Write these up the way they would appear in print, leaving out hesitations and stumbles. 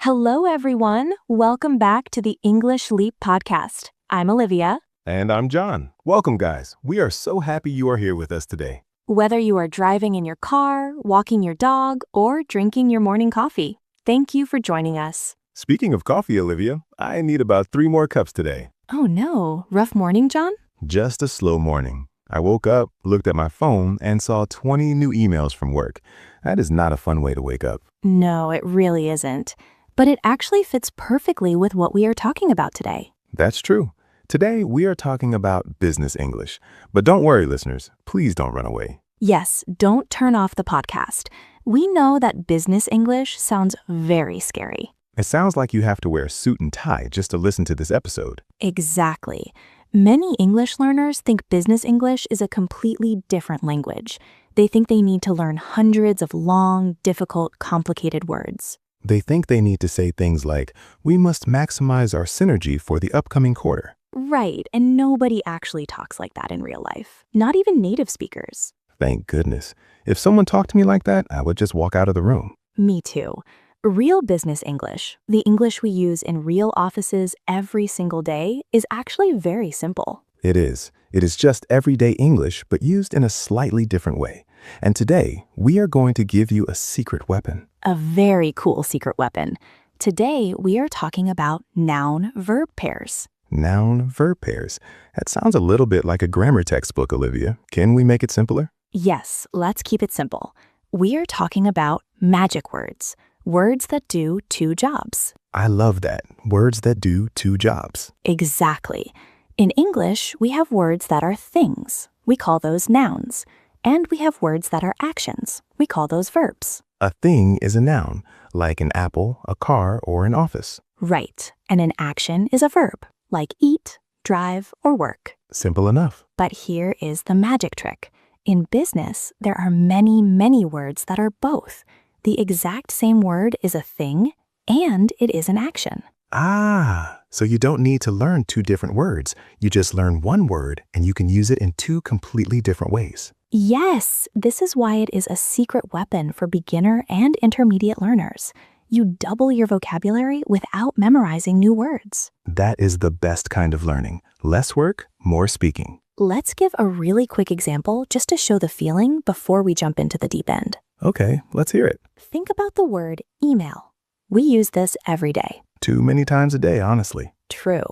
Hello, everyone. Welcome back to the English Leap podcast. I'm Olivia. And I'm John. Welcome, guys. We are so happy you are here with us today. Whether you are driving in your car, walking your dog, or drinking your morning coffee, thank you for joining us. Speaking of coffee, Olivia, I need about 3 more cups today. Oh no, rough morning, John? Just a slow morning. I woke up, looked at my phone, and saw 20 new emails from work. That is not a fun way to wake up. No, it really isn't. But it actually fits perfectly with what we are talking about today. That's true. Today, we are talking about business English. But don't worry, listeners. Please don't run away. Yes, don't turn off the podcast. We know that business English sounds very scary. It sounds like you have to wear a suit and tie just to listen to this episode. Exactly. Many English learners think business English is a completely different language. They think they need to learn hundreds of long, difficult, complicated words. They think they need to say things like, we must maximize our synergy for the upcoming quarter. Right, and nobody actually talks like that in real life. Not even native speakers. Thank goodness. If someone talked to me like that, I would just walk out of the room. Me too. Real business English, the English we use in real offices every single day, is actually very simple. It is. It is just everyday English, but used in a slightly different way. And today, we are going to give you a secret weapon. A very cool secret weapon. Today, we are talking about noun-verb pairs. Noun-verb pairs. That sounds a little bit like a grammar textbook, Olivia. Can we make it simpler? Yes, let's keep it simple. We are talking about magic words. Words that do 2 jobs. I love that. Words that do 2 jobs. Exactly. In English, we have words that are things. We call those nouns. And we have words that are actions. We call those verbs. A thing is a noun, like an apple, a car, or an office. Right. And an action is a verb, like eat, drive, or work. Simple enough. But here is the magic trick. In business, there are many, many words that are both. The exact same word is a thing, and it is an action. Ah, so you don't need to learn 2 different words. You just learn one word, and you can use it in 2 completely different ways. Yes, this is why it is a secret weapon for beginner and intermediate learners. You double your vocabulary without memorizing new words. That is the best kind of learning. Less work, more speaking. Let's give a really quick example just to show the feeling before we jump into the deep end. Okay, let's hear it. Think about the word email. We use this every day. Too many times a day, honestly. True.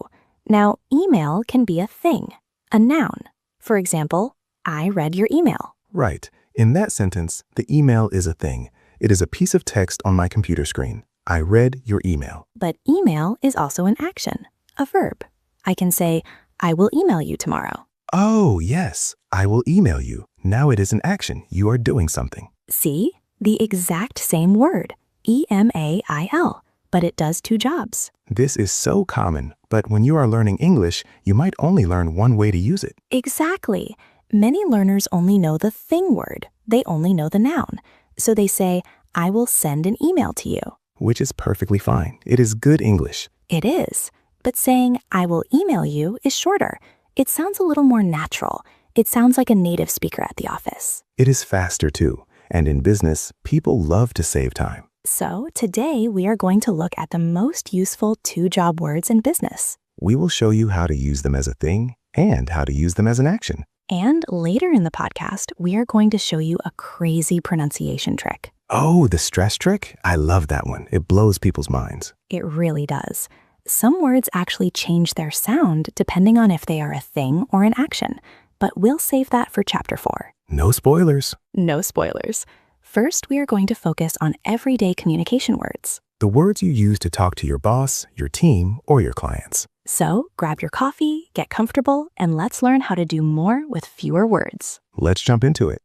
Now, email can be a thing, a noun. For example, I read your email. Right. In that sentence, the email is a thing. It is a piece of text on my computer screen. I read your email. But email is also an action, a verb. I can say, I will email you tomorrow. Oh, yes. I will email you. Now it is an action. You are doing something. See? The exact same word, email, but it does 2 jobs. This is so common, but when you are learning English, you might only learn one way to use it. Exactly. Many learners only know the thing word. They only know the noun. So they say, I will send an email to you. Which is perfectly fine. It is good English. It is. But saying, I will email you is shorter. It sounds a little more natural. It sounds like a native speaker at the office. It is faster too. And in business, people love to save time. So today we are going to look at the most useful 2-job words in business. We will show you how to use them as a thing and how to use them as an action. And later in the podcast, we are going to show you a crazy pronunciation trick. Oh, the stress trick? I love that one. It blows people's minds. It really does. Some words actually change their sound depending on if they are a thing or an action. But we'll save that for chapter 4. No spoilers. No spoilers. First, we are going to focus on everyday communication words. The words you use to talk to your boss, your team, or your clients. So grab your coffee, get comfortable, and let's learn how to do more with fewer words. Let's jump into it.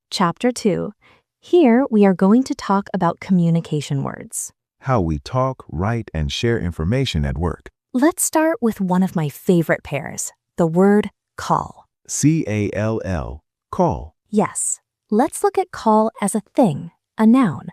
Chapter 2. Here, we are going to talk about communication words. How we talk, write, and share information at work. Let's start with one of my favorite pairs, the word call. C-A-L-L, call. Yes. Let's look at call as a thing, a noun.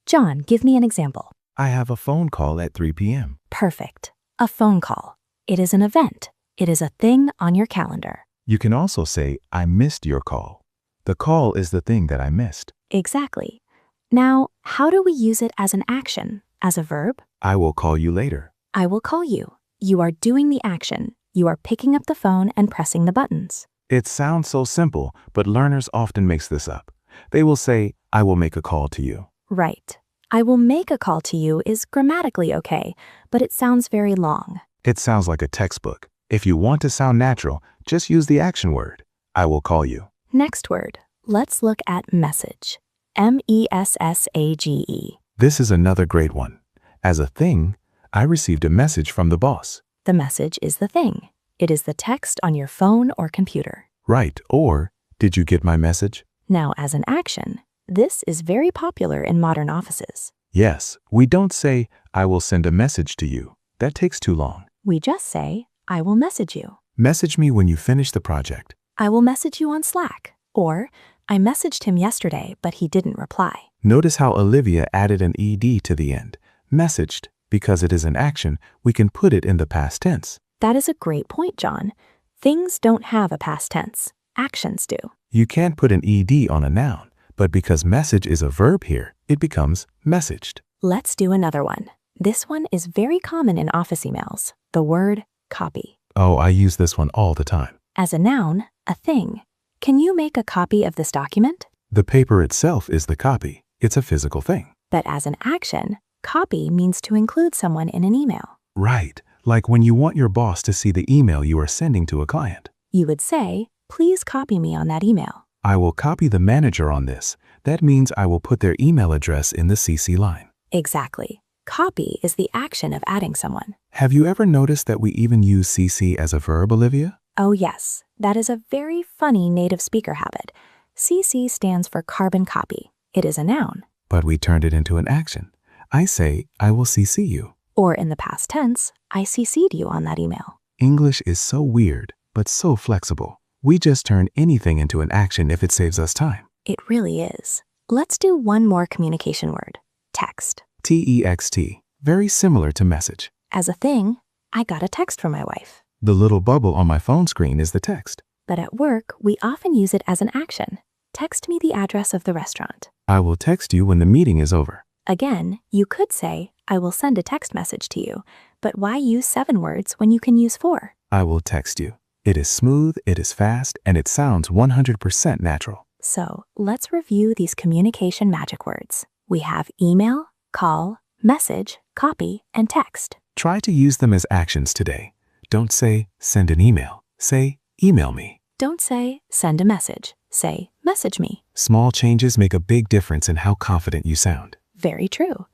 John, give me an example. I have a phone call at 3 p.m. Perfect. A phone call. It is an event. It is a thing on your calendar. You can also say, I missed your call. The call is the thing that I missed. Exactly. Now, how do we use it as an action, as a verb? I will call you later. I will call you. You are doing the action. You are picking up the phone and pressing the buttons. It sounds so simple, but learners often mix this up. They will say, I will make a call to you. Right. I will make a call to you is grammatically okay, but it sounds very long. It sounds like a textbook. If you want to sound natural, just use the action word. I will call you. Next word. Let's look at message. M-E-S-S-A-G-E. This is another great one. As a thing, I received a message from the boss. The message is the thing. It is the text on your phone or computer. Right, or, did you get my message? Now, as an action, this is very popular in modern offices. Yes, we don't say, I will send a message to you. That takes too long. We just say, I will message you. Message me when you finish the project. I will message you on Slack. Or, I messaged him yesterday, but he didn't reply. Notice how Olivia added an ed to the end. Messaged. Because it is an action, we can put it in the past tense. That is a great point, John. Things don't have a past tense. Actions do. You can't put an ed on a noun, but because message is a verb here, it becomes messaged. Let's do another one. This one is very common in office emails. The word copy. Oh, I use this one all the time. As a noun, a thing. Can you make a copy of this document? The paper itself is the copy. It's a physical thing. But as an action, copy means to include someone in an email. Right, like when you want your boss to see the email you are sending to a client. You would say, please copy me on that email. I will copy the manager on this. That means I will put their email address in the CC line. Exactly. Copy is the action of adding someone. Have you ever noticed that we even use CC as a verb, Olivia? Oh yes, that is a very funny native speaker habit. CC stands for carbon copy. It is a noun. But we turned it into an action. I say, I will CC you. Or in the past tense, I CC'd you on that email. English is so weird, but so flexible. We just turn anything into an action if it saves us time. It really is. Let's do one more communication word. Text. T-E-X-T. Very similar to message. As a thing, I got a text from my wife. The little bubble on my phone screen is the text. But at work, we often use it as an action. Text me the address of the restaurant. I will text you when the meeting is over. Again, you could say, I will send a text message to you, but why use 7 words when you can use 4? I will text you. It is smooth, it is fast, and it sounds 100% natural. So let's review these communication magic words. We have email, call, message, copy, and text. Try to use them as actions today. Don't say, send an email. Say, email me. Don't say, send a message. Say, message me. Small changes make a big difference in how confident you sound. Very true.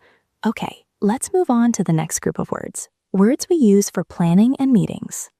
Okay, let's move on to the next group of words. Words we use for planning and meetings.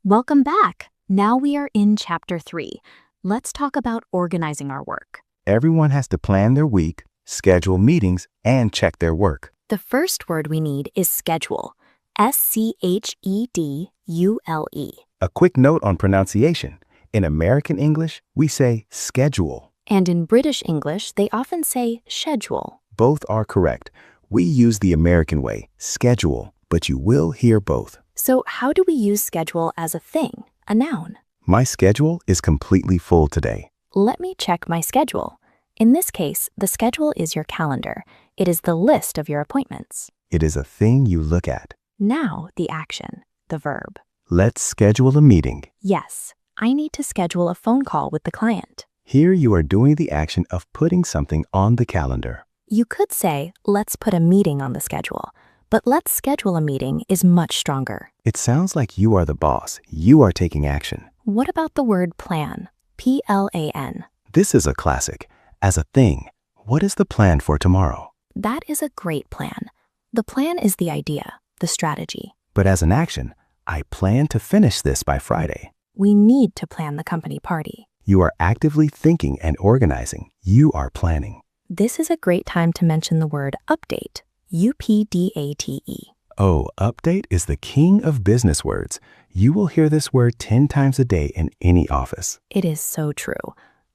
Welcome back. Now we are in Chapter 3. Let's talk about organizing our work. Everyone has to plan their week, schedule meetings, and check their work. The first word we need is schedule. S-C-H-E-D-U-L-E. A quick note on pronunciation. In American English, we say schedule. And in British English, they often say schedule. Both are correct. We use the American way, schedule, but you will hear both. So how do we use schedule as a thing, a noun? My schedule is completely full today. Let me check my schedule. In this case, the schedule is your calendar. It is the list of your appointments. It is a thing you look at. Now the action, the verb. Let's schedule a meeting. Yes, I need to schedule a phone call with the client. Here you are doing the action of putting something on the calendar. You could say, let's put a meeting on the schedule. But let's schedule a meeting is much stronger. It sounds like you are the boss. You are taking action. What about the word plan? P-L-A-N. This is a classic. As a thing, what is the plan for tomorrow? That is a great plan. The plan is the idea, the strategy. But as an action, I plan to finish this by Friday. We need to plan the company party. You are actively thinking and organizing. You are planning. This is a great time to mention the word update. U-P-D-A-T-E. Oh, update is the king of business words. You will hear this word 10 times a day in any office. It is so true.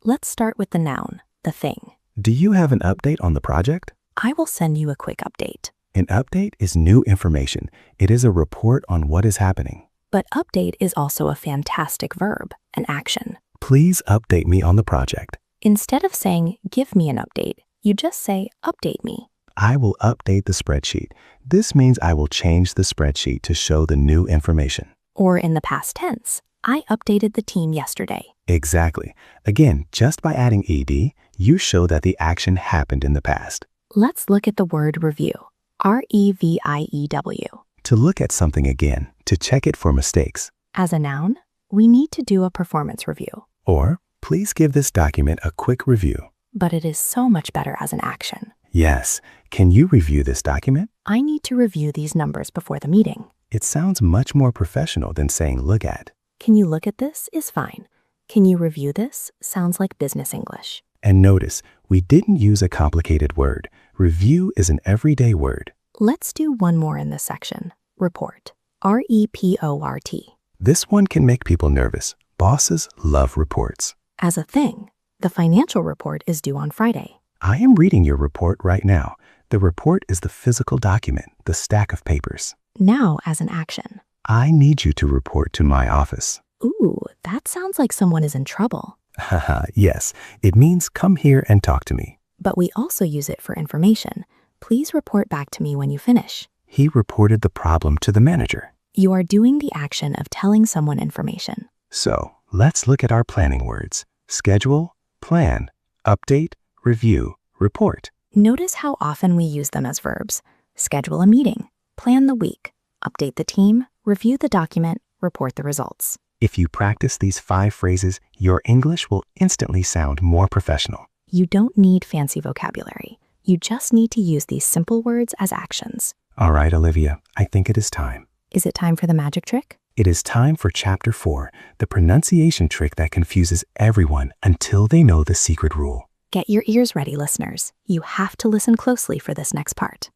Let's start with the noun, the thing. Do you have an update on the project? I will send you a quick update. An update is new information. It is a report on what is happening. But update is also a fantastic verb, an action. Please update me on the project. Instead of saying, give me an update, you just say, update me. I will update the spreadsheet. This means I will change the spreadsheet to show the new information. Or in the past tense, I updated the team yesterday. Exactly. Again, just by adding ed, you show that the action happened in the past. Let's look at the word review, R-E-V-I-E-W. To look at something again, to check it for mistakes. As a noun, we need to do a performance review. Or, please give this document a quick review. But it is so much better as an action. Yes. Can you review this document? I need to review these numbers before the meeting. It sounds much more professional than saying look at. Can you look at this is fine. Can you review this sounds like business English. And notice, we didn't use a complicated word. Review is an everyday word. Let's do one more in this section. Report, R-E-P-O-R-T. This one can make people nervous. Bosses love reports. As a thing, the financial report is due on Friday. I am reading your report right now. The report is the physical document, the stack of papers. Now as an action. I need you to report to my office. Ooh, that sounds like someone is in trouble. Haha, yes. It means come here and talk to me. But we also use it for information. Please report back to me when you finish. He reported the problem to the manager. You are doing the action of telling someone information. So, let's look at our planning words. Schedule, plan, update, review, report. Notice how often we use them as verbs. Schedule a meeting, plan the week, update the team, review the document, report the results. If you practice these 5 phrases, your English will instantly sound more professional. You don't need fancy vocabulary. You just need to use these simple words as actions. All right, Olivia, I think it is time. Is it time for the magic trick? It is time for Chapter 4, the pronunciation trick that confuses everyone until they know the secret rule. Get your ears ready, listeners. You have to listen closely for this next part.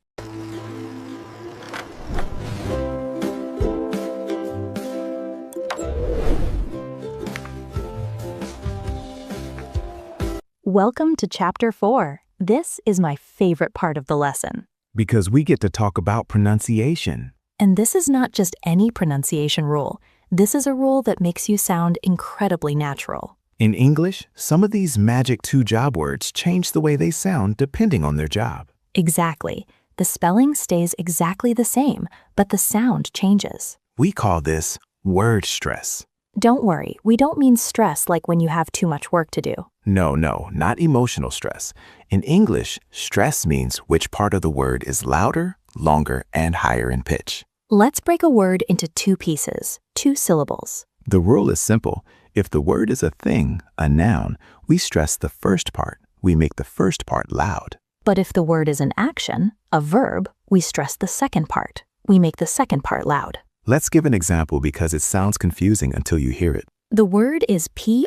Welcome to Chapter 4. This is my favorite part of the lesson. Because we get to talk about pronunciation. And this is not just any pronunciation rule. This is a rule that makes you sound incredibly natural. In English, some of these magic 2-job words change the way they sound depending on their job. Exactly. The spelling stays exactly the same, but the sound changes. We call this word stress. Don't worry, we don't mean stress like when you have too much work to do. No, not emotional stress. In English, stress means which part of the word is louder, longer, and higher in pitch. Let's break a word into 2 pieces, 2 syllables. The rule is simple. If the word is a thing, a noun, we stress the first part. We make the first part loud. But if the word is an action, a verb, we stress the second part. We make the second part loud. Let's give an example because it sounds confusing until you hear it. The word is project.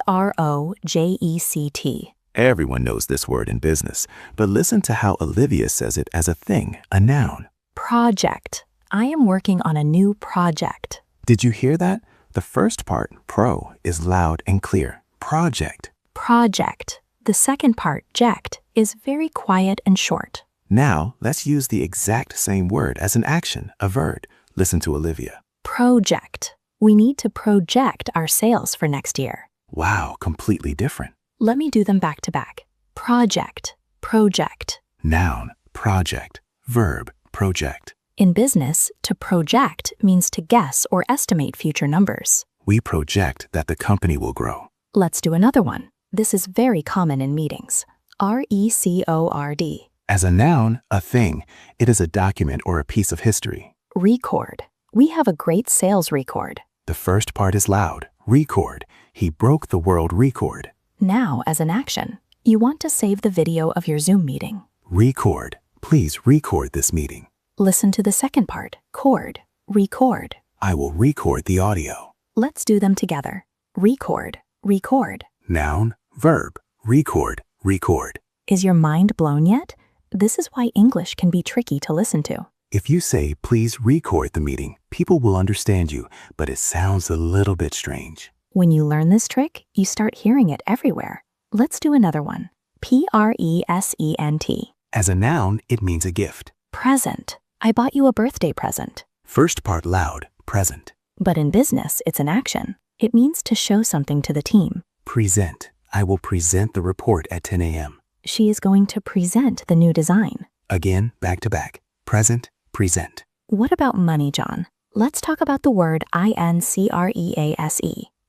Everyone knows this word in business, but listen to how Olivia says it as a thing, a noun. Project. I am working on a new project. Did you hear that? The first part, pro, is loud and clear. Project. Project. The second part, ject, is very quiet and short. Now, let's use the exact same word as an action, a verb. Listen to Olivia. Project. We need to project our sales for next year. Wow, completely different. Let me do them back to back. Project, project. Noun, project. Verb, project. In business, to project means to guess or estimate future numbers. We project that the company will grow. Let's do another one. This is very common in meetings. Record. As a noun, a thing, it is a document or a piece of history. Record. We have a great sales record. The first part is loud. Record. He broke the world record. Now, as an action, you want to save the video of your Zoom meeting. Record. Please record this meeting. Listen to the second part, cord. Record. I will record the audio. Let's do them together. Record, record. Noun, verb, record, record. Is your mind blown yet? This is why English can be tricky to listen to. If you say, please record the meeting, people will understand you, but it sounds a little bit strange. When you learn this trick, you start hearing it everywhere. Let's do another one. Present. As a noun, it means a gift. Present. I bought you a birthday present. First part loud, present. But in business, it's an action. It means to show something to the team. Present. I will present the report at 10 a.m. She is going to present the new design. Again, back to back. Present, present. What about money, John? Let's talk about the word increase.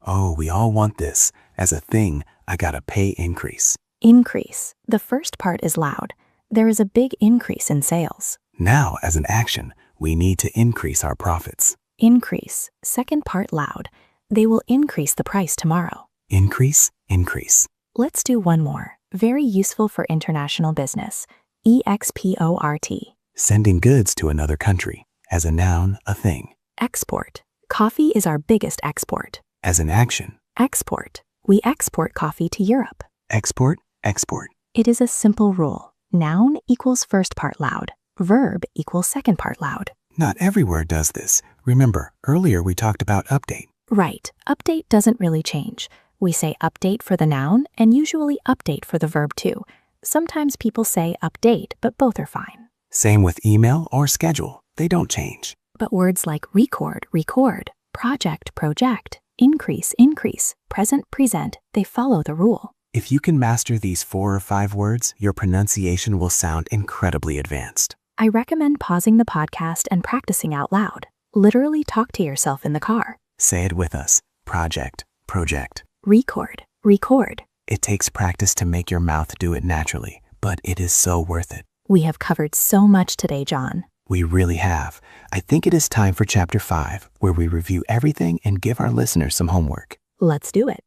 Oh, we all want this. As a thing, I got a pay increase. Increase. The first part is loud. There is a big increase in sales. Now, as an action, we need to increase our profits. Increase. Second part loud. They will increase the price tomorrow. Increase, increase. Let's do one more. Very useful for international business. Export. Sending goods to another country. As a noun, a thing. Export. Coffee is our biggest export. As an action. Export. We export coffee to Europe. Export, export. It is a simple rule. Noun equals first part loud. Verb equals second part loud. Not every word does this. Remember, earlier we talked about update. Right. Update doesn't really change. We say update for the noun and usually update for the verb too. Sometimes people say update, but both are fine. Same with email or schedule. They don't change. But words like record, project, increase, present, they follow the rule. If you can master these 4 or 5 words, your pronunciation will sound incredibly advanced. I recommend pausing the podcast and practicing out loud. Literally talk to yourself in the car. Say it with us. Project. Record. It takes practice to make your mouth do it naturally, but it is so worth it. We have covered so much today, John. We really have. I think it is time for Chapter 5, where we review everything and give our listeners some homework. Let's do it.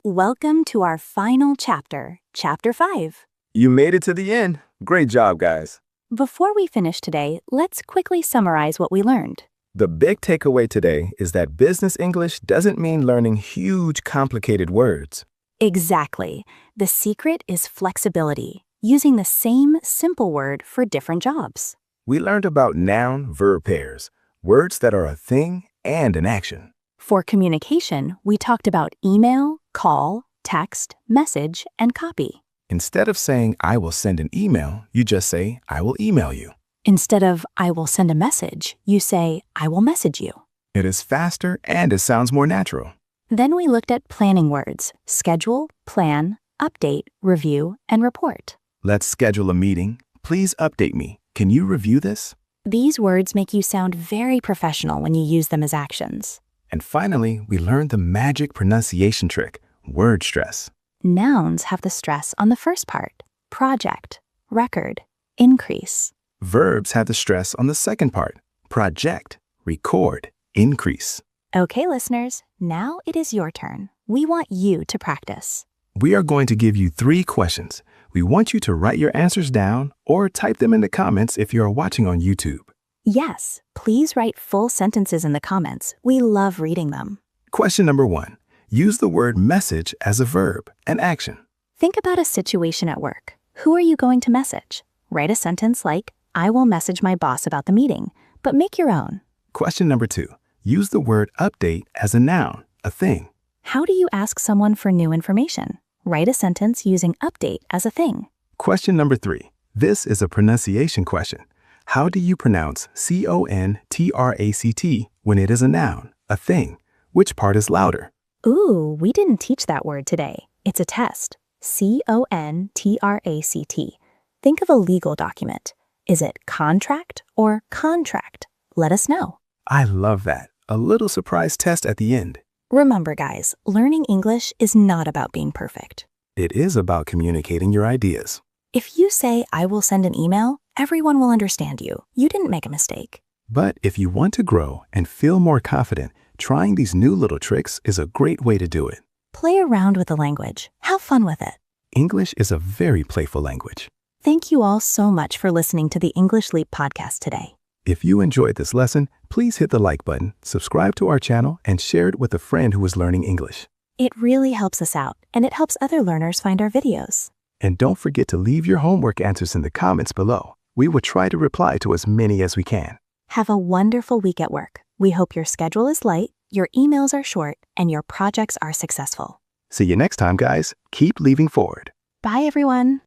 Welcome to our final chapter, Chapter 5. You made it to the end. Great job, guys. Before we finish today, let's quickly summarize what we learned. The big takeaway today is that business English doesn't mean learning huge, complicated words. Exactly. The secret is flexibility, using the same simple word for different jobs. We learned about noun-verb pairs, words that are a thing and an action. For communication, we talked about email, call, text, message, and copy. Instead of saying, I will send an email, you just say, I will email you. Instead of, I will send a message, you say, I will message you. It is faster and it sounds more natural. Then we looked at planning words, schedule, plan, update, review, and report. Let's schedule a meeting. Please update me. Can you review this? These words make you sound very professional when you use them as actions. And finally, we learned the magic pronunciation trick, word stress. Nouns have the stress on the first part, project, record, increase. Verbs have the stress on the second part, project, record, increase. Okay, listeners, now it is your turn. We want you to practice. We are going to give you 3 questions. We want you to write your answers down or type them in the comments if you are watching on YouTube. Yes, please write full sentences in the comments. We love reading them. Question number 1. Use the word message as a verb, an action. Think about a situation at work. Who are you going to message? Write a sentence like, I will message my boss about the meeting, but make your own. Question number 2. Use the word update as a noun, a thing. How do you ask someone for new information? Write a sentence using update as a thing. Question number 3. This is a pronunciation question. How do you pronounce contract when it is a noun, a thing? Which part is louder? Ooh, we didn't teach that word today. It's a test. Contract. Think of a legal document. Is it contract or contract? Let us know. I love that. A little surprise test at the end. Remember, guys, learning English is not about being perfect. It is about communicating your ideas. If you say, I will send an email, everyone will understand you. You didn't make a mistake. But if you want to grow and feel more confident, trying these new little tricks is a great way to do it. Play around with the language. Have fun with it. English is a very playful language. Thank you all so much for listening to the English Leap podcast today. If you enjoyed this lesson, please hit the like button, subscribe to our channel, and share it with a friend who is learning English. It really helps us out, and it helps other learners find our videos. And don't forget to leave your homework answers in the comments below. We will try to reply to as many as we can. Have a wonderful week at work. We hope your schedule is light, your emails are short, and your projects are successful. See you next time, guys. Keep leaving forward. Bye, everyone.